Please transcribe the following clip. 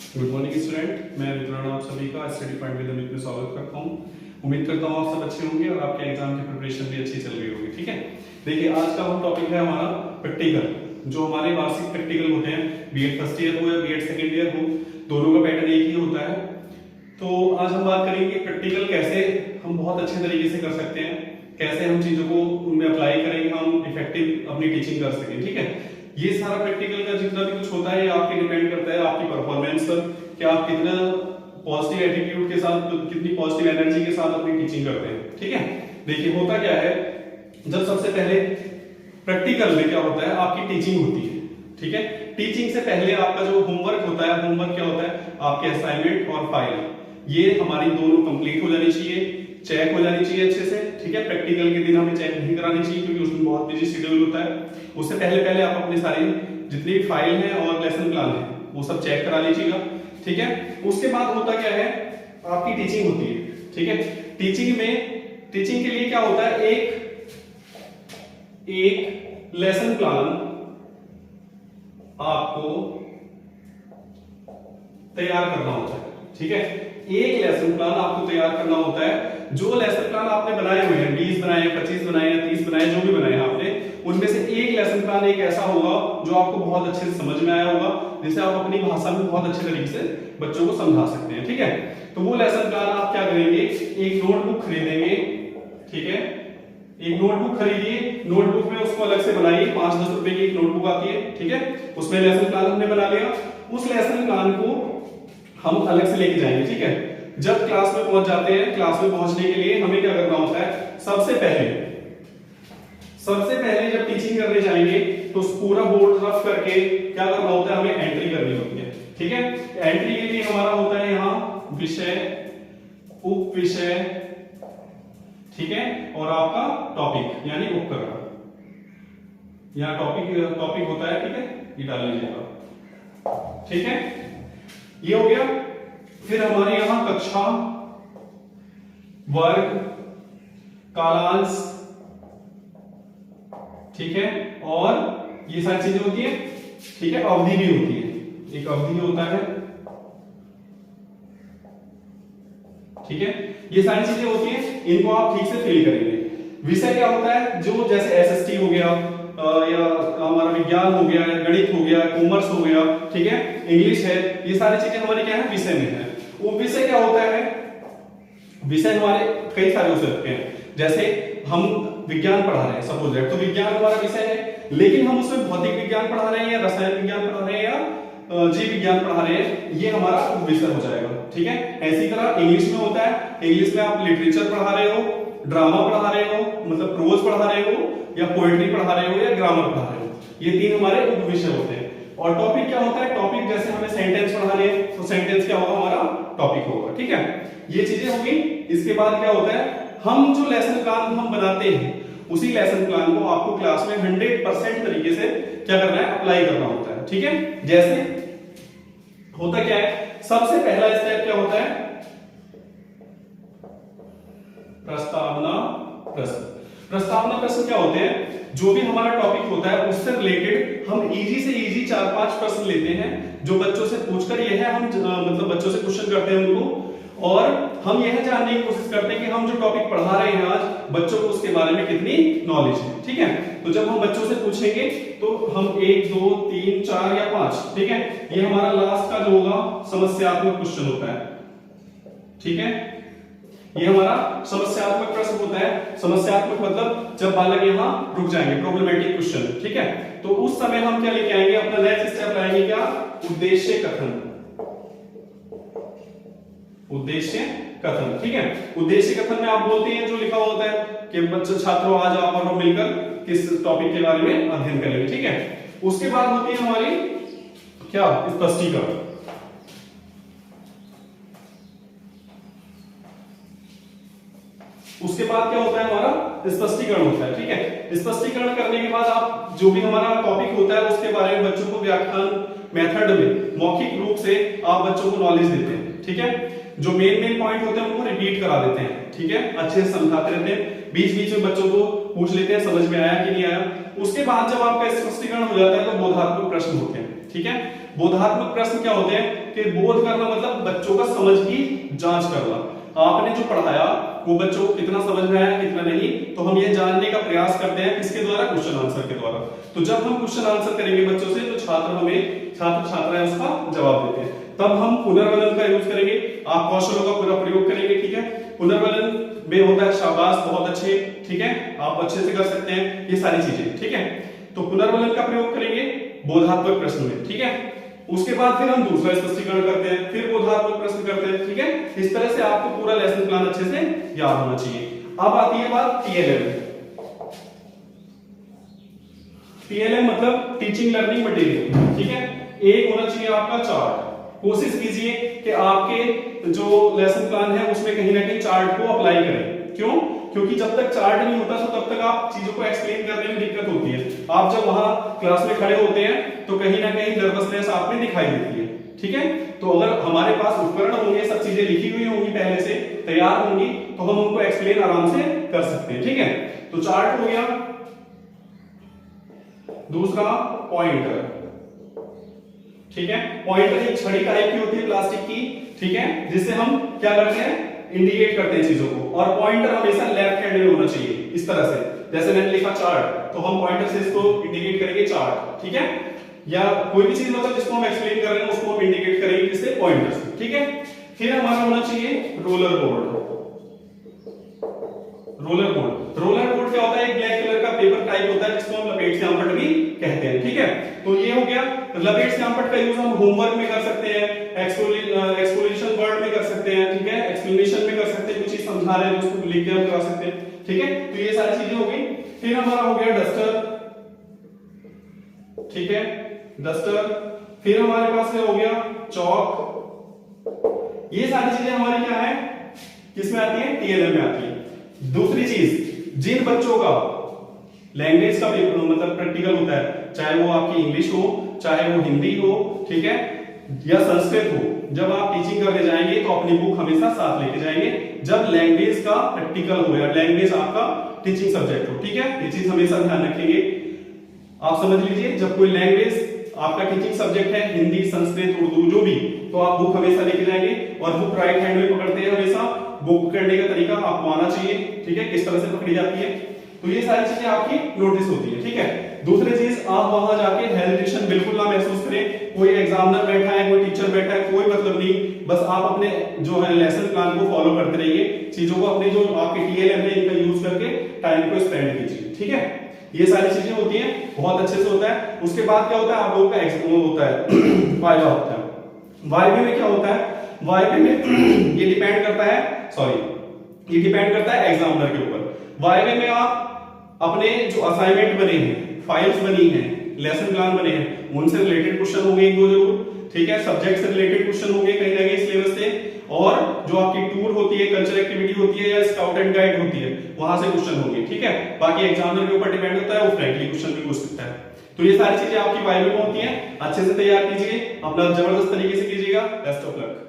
Good morning student, मैं विद्वान आप सभी का स्टडी पॉइंट विद अमित में स्वागत करता हूं। उम्मीद करता हूं आप सब अच्छे होंगे और आपके एग्जाम की प्रिपरेशन भी अच्छी चल रही होगी। ठीक है, देखिए आज का हम टॉपिक है हमारा प्रैक्टिकल। जो हमारे वार्षिक प्रैक्टिकल होते हैं, बीएड फर्स्ट ईयर हो या बीएड सेकेंड ईयर हो, दोनों का पैटर्न एक ही होता है। तो आज हम बात करेंगे प्रैक्टिकल कैसे हम बहुत अच्छे तरीके से कर सकते हैं, कैसे हम चीजों को उनमें अप्लाई करेंगे, हम इफेक्टिव अपनी टीचिंग कर सकें। ठीक है, ये सारा प्रैक्टिकल का जितना भी कुछ होता है ये आपके डिपेंड करता है आपकी परफॉर्मेंस पर, कि आप कितना पॉजिटिव एटीट्यूड के साथ, कितनी पॉजिटिव एनर्जी के साथ अपनी टीचिंग करते हैं। ठीक है, देखिए होता क्या है, जब सबसे पहले प्रैक्टिकल में क्या होता है, आपकी टीचिंग होती है। ठीक है, टीचिंग से पहले आपका जो होमवर्क होता है, होमवर्क क्या होता है, आपके असाइनमेंट और फाइल, ये हमारी दोनों कंप्लीट हो जानी चाहिए, चेक हो जानी चाहिए अच्छे से। ठीक है, प्रैक्टिकल के दिन हमें चेक नहीं करानी चाहिए क्योंकि उसमें बहुत बिजी शेड्यूल होता है। उससे पहले आप अपनी सारी जितनी फाइल है और लेसन प्लान है वो सब चेक करा लीजिएगा। ठीक है, उसके बाद होता क्या है, आपकी टीचिंग होती है। ठीक है, टीचिंग के लिए क्या होता है, एक लेसन प्लान आपको तैयार करना होता है। ठीक है, एक लेसन प्लान आपको तैयार करना होता है। जो लेसन प्लान आपने बनाए हुए हैं, 20 बनाए, 25 बनाए या 30 बनाए, जो भी बनाए हैं आपने, उनमें से एक लेसन प्लान एक ऐसा होगा जो आपको बहुत अच्छे से समझ में आया होगा, जिसे आप अपनी भाषा में बहुत अच्छे तरीके से बच्चों को समझा सकते हैं। ठीक है, तो वो लेसन प्लान आप क्या करेंगे, एक नोटबुक खरीदेंगे। ठीक है, एक नोटबुक खरीदिए, नोटबुक में उसको अलग से बनाइए, 5-10 रुपए की एक नोटबुक आती है। ठीक है, उसमें लेसन प्लान हमने बना लिया, उस लेसन प्लान को हम अलग से लेके जाएंगे। ठीक है, जब क्लास में पहुंच जाते हैं, क्लास में पहुंचने के लिए हमें क्या करना होता है, सबसे पहले जब टीचिंग करने जाएंगे तो पूरा बोर्ड रफ करके क्या करना होता है, हमें एंट्री करनी होती है। ठीक है, एंट्री के लिए हमारा होता है यहाँ विषय, उप विषय, ठीक है, और आपका टॉपिक यानी उपकरण। यहाँ टॉपिक होता है। ठीक है, ये डाल लीजिएगा। ठीक है, ये हो गया। फिर हमारे यहां कक्षा, वर्ग, कालांश, ठीक है, और ये सारी चीजें होती है। ठीक है, अवधि भी होती है, एक अवधि होता है। ठीक है, ये सारी चीजें होती हैं, इनको आप ठीक से फिल करेंगे। विषय क्या होता है, जो जैसे एसएसटी हो गया या हमारा विज्ञान हो गया, गणित हो गया, कॉमर्स हो गया, ठीक है, इंग्लिश है, ये सारी चीजें हमारी क्या है, विषय में है। वो विषय क्या होता है, विषय हमारे कई सारे हो सकते हैं। जैसे हम विज्ञान पढ़ा रहे हैं, सपोज दैट, तो विज्ञान हमारा विषय है, लेकिन हम उसमें भौतिक विज्ञान पढ़ा रहे हैं या रसायन विज्ञान पढ़ा रहे हैं या जीव विज्ञान पढ़ा रहे हैं, ये हमारा विषय हो जाएगा। ठीक है, ऐसी तरह इंग्लिश में होता है, इंग्लिश में आप लिटरेचर पढ़ा रहे हो, ड्रामा पढ़ा रहे हो, मतलब प्रोज पढ़ा रहे हो, या पोएट्री पढ़ा रहे हो, या ग्रामर पढ़ा रहे हो, ये 3 हमारे उप विषय होते हैं। और टॉपिक क्या होता है, टॉपिक जैसे हमें सेंटेंस पढ़ाने हैं तो सेंटेंस क्या होगा, हमारा टॉपिक होगा। ठीक है, ये चीजें होगी। इसके बाद क्या होता है, हम जो लेसन प्लान हम बनाते हैं उसी लेसन प्लान को आपको क्लास में 100% तरीके से क्या करना है, अप्लाई करना होता है। ठीक है, जैसे होता क्या है, सबसे पहला स्टेप क्या होता है, प्रस्तावना प्रश्न। प्रस्तावना प्रश्न क्या होते हैं, जो भी हमारा टॉपिक होता है उससे रिलेटेड हम इजी से इजी 4-5 प्रश्न लेते हैं, जो बच्चों से पूछकर यह है, हम मतलब बच्चों से क्वेश्चन करते हैं उनको, और हम यह जानने की कोशिश करते हैं कि हम जो टॉपिक पढ़ा रहे हैं आज, बच्चों को उसके बारे में कितनी नॉलेज है। ठीक है, तो जब हम बच्चों से पूछेंगे तो हम 1, 2, 3, 4 या 5, ठीक है, ये हमारा लास्ट का जो होगा समस्यात्मक क्वेश्चन होता है। ठीक है, ये हमारा समस्यात्मक प्रश्न होता है। समस्यात्मक मतलब जब बालक यहाँ रुक जाएंगे, प्रॉब्लमेटिक क्वेश्चन। ठीक है, तो उस समय हम क्या लेके आएंगे, अपना नेक्स्ट स्टेप लाएंगे, क्या, उद्देश्य कथन। उद्देश्य कथन, ठीक है, उद्देश्य कथन में आप बोलते हैं जो लिखा होता है कि बच्चों, छात्रों, आज आप और हम मिलकर किस टॉपिक के बारे में अध्ययन करेंगे। ठीक है, उसके बाद होती है हमारी क्या, स्पष्टीकरण। उसके बाद क्या होता है, हमारा स्पष्टीकरण होता है। ठीक है, स्पष्टीकरण करने के बाद आप जो भी हमारा टॉपिक होता है उसके बारे में बच्चों को व्याख्यान मेथड में मौखिक रूप से आप बच्चों को नॉलेज देते हैं। ठीक है, जो मेन पॉइंट होते हैं उनको रिपीट करा देते हैं। ठीक है, अच्छे से समझाते रहते हैं, बीच बीच में बच्चों को पूछ लेते हैं समझ में आया कि नहीं आया। उसके बाद जब आपका स्पष्टीकरण हो जाता है तो बोधात्मक प्रश्न होते हैं। ठीक है, बोधात्मक प्रश्न क्या होते हैं कि बोध करना मतलब बच्चों का समझ की जांच करना। आपने जो पढ़ाया वो बच्चों को कितना समझ में आया कितना नहीं, तो हम ये जानने का प्रयास करते हैं किसके द्वारा, क्वेश्चन आंसर के द्वारा। तो जब हम क्वेश्चन आंसर करेंगे बच्चों से तो छात्र छात्राएं उसका जवाब देते हैं। तब हम पुनर्वलन का यूज करेंगे, आप कौशलों का पूरा प्रयोग करेंगे, ठीक है। पुनर्वलन में होता है शाबाश, बहुत अच्छे, ठीक है, आप अच्छे से कर सकते हैं, ये सारी चीजें, ठीक है। तो पुनर्वलन का प्रयोग करेंगे बोधात्मक प्रश्न में, ठीक है। उसके बाद फिर हम दूसरा स्पष्टीकरण करते हैं, फिर बोधात्मक प्रश्न करते हैं, ठीक है। इस तरह से आपको पूरा लेसन प्लान अच्छे से याद होना चाहिए। अब आती है बात टीएलएम। टीएलएम मतलब टीचिंग लर्निंग मटेरियल, ठीक है। एक होना चाहिए आपका चार्ट। कोशिश कीजिए कि आपके जो लेसन प्लान है उसमें कहीं ना कहीं चार्ट को अप्लाई करें। क्यों? क्योंकि जब तक चार्ट नहीं होता तो तब तक आप चीजों को एक्सप्लेन करने में दिक्कत होती है। आप जब वहां क्लास में खड़े होते हैं तो कहीं ना कहीं नर्वसनेस आप में दिखाई देती है, ठीक है। तो अगर हमारे पास उपकरण होंगे, सब चीजें लिखी हुई होंगी, पहले से तैयार होंगी, तो हम उनको एक्सप्लेन आराम से कर सकते हैं, ठीक है। तो चार्ट हो गया। दूसरा पॉइंटर, ठीक है। पॉइंटर एक छड़ी टाइप की होती है प्लास्टिक की, ठीक है, जिससे हम क्या करते हैं, इंडिकेट करते हैं चीजों को। और पॉइंटर हमेशा लेफ्ट हैंड में होना चाहिए, इस तरह से। जैसे मैंने लिखा चार्ट, तो हम पॉइंटर से इसको इंडिकेट करेंगे चार्ट, ठीक है। या कोई भी चीज मतलब जिसको हम एक्सप्लेन कर रहे हैं उसको हम इंडिकेट करेंगे किससे, पॉइंटर से, ठीक है। फिर हमारा होना चाहिए roller board. Roller board, roller board क्या होता है, एक ब्लैक कलर का पेपर टाइप होता है जिसको हम लपेट श्यामपट्ट भी कहते हैं, ठीक है। तो ये हो गया। लपेट श्यामपट्ट का यूज हम होमवर्क में कर सकते हैं, एक्सप्लेनेशन वर्ड में कर सकते हैं, ठीक है, एक्सप्लेनेशन में कर सकते हैं, कुछ चीज समझा रहे हैं तो उसको लिख के हम करा सकते हैं, ठीक है। तो ये सारी चीजें हो गई। फिर हमारा हो गया डस्टर, ठीक है, डस्टर। फिर हमारे पास हो गया चौक। ये सारी चीजें हमारी क्या है, किसमें आती है, टीएलएम में आती है। दूसरी चीज, जिन बच्चों का लैंग्वेज का पेपर मतलब प्रैक्टिकल होता है, चाहे वो आपकी इंग्लिश हो, चाहे वो हिंदी हो, ठीक है, या संस्कृत हो, जब आप टीचिंग करने जाएंगे तो अपनी बुक हमेशा साथ लेके जाएंगे। जब लैंग्वेज का प्रैक्टिकल हो या लैंग्वेज आपका टीचिंग सब्जेक्ट हो, ठीक है, ये चीज हमेशा ध्यान रखेंगे। आप समझ लीजिए, जब कोई लैंग्वेज आपका टीचिंग सब्जेक्ट है, हिंदी, संस्कृत, उर्दू, जो भी, तो आप बुक हमेशा लेके जाएंगे। और बुक राइट हैंड में पकड़ते हैं हमेशा। बुक करने का तरीका आपको आना चाहिए, ठीक है, किस तरह से पकड़ी जाती है। तो ये सारी चीजें आपकी नोटिस होती है, ठीक है। दूसरी चीज, आप वहां जाके हेजिटेशन बिल्कुल ना महसूस करें। कोई एग्जामिनर बैठा है, कोई टीचर बैठा है, कोई मतलब नहीं। बस आप अपने जो है लेसन प्लान को फॉलो करते रहिए। चीजों को अपने जो आपके टीएलएम है इनका यूज करके टाइम को स्पेंड कीजिए, ठीक है। ये सारी चीजें होती हैं, बहुत अच्छे से होता है। उसके बाद क्या होता है, आप लोगों का एग्जाम होता है वाइवा होता है। वाइवा में क्या होता है, वाइवा में ये डिपेंड करता है, ये डिपेंड करता है एग्जामिनर के ऊपर। वाइवा में आप अपने जो असाइनमेंट बने हैं, फाइल्स बनी हैं, लेसन प्लान बने हैं, उनसे रिलेटेड क्वेश्चन होंगे एक दो जरूर, ठीक है। सब्जेक्ट से रिलेटेड क्वेश्चन होंगे कहीं ना कहीं सिलेबस से। और जो आपकी टूर होती है, कल्चरल एक्टिविटी होती है या स्काउट एंड गाइड होती है, वहां से क्वेश्चन होंगे, ठीक है। बाकी एग्जामिनर के ऊपर डिपेंड होता है, वो फ्रैंकली क्वेश्चन भी पूछ सकता है। तो ये सारी चीजें आपकी वाइवा में होती हैं। अच्छे से तैयार कीजिए, अपना जबरदस्त तरीके से कीजिएगा। Best of luck.